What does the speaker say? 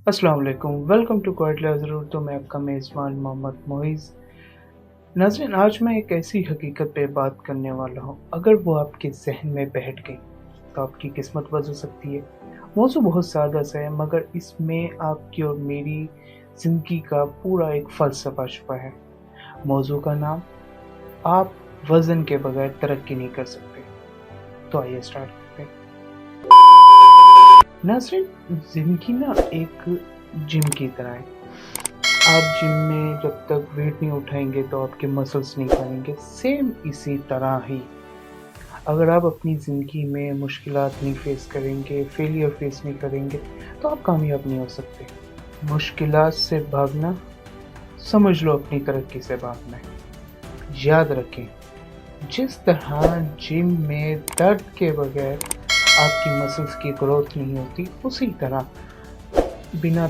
अस्सलाम वालेकुम, welcome to quietly ज़रूर। तो मैं आपका मेज़बान मोहम्मद मोइज़। नाज़रीन, आज मैं एक ऐसी हकीकत पे बात करने वाला हूँ, अगर वो आपके ज़हन में बैठ गई तो आपकी किस्मत बदल सकती है। मौज़ू बहुत सादा-सा है, मगर इसमें आपकी और मेरी ज़िंदगी का पूरा एक फ़लसफ़ा छुपा है। मौज़ू का नाम, आप वज़न के बगैर तरक्की नहीं कर सकते। तो आइए स्टार्ट करते हैं। नाज़रीन, ज़िंदगी ना एक जिम की तरह है। आप जिम में जब तक वेट नहीं उठाएँगे तो आपके मसल्स नहीं बनेंगे। सेम इसी तरह ही अगर आप अपनी ज़िंदगी में मुश्किलात नहीं फ़ेस करेंगे, फेलियर फ़ेस नहीं करेंगे, तो आप कामयाब नहीं हो सकते। मुश्किलात से भागना, समझ लो अपनी तरक्की से भागना है। याद रखें, जिस तरह जिम में दर्द के बगैर आपकी मसल्स की ग्रोथ नहीं होती, उसी तरह बिना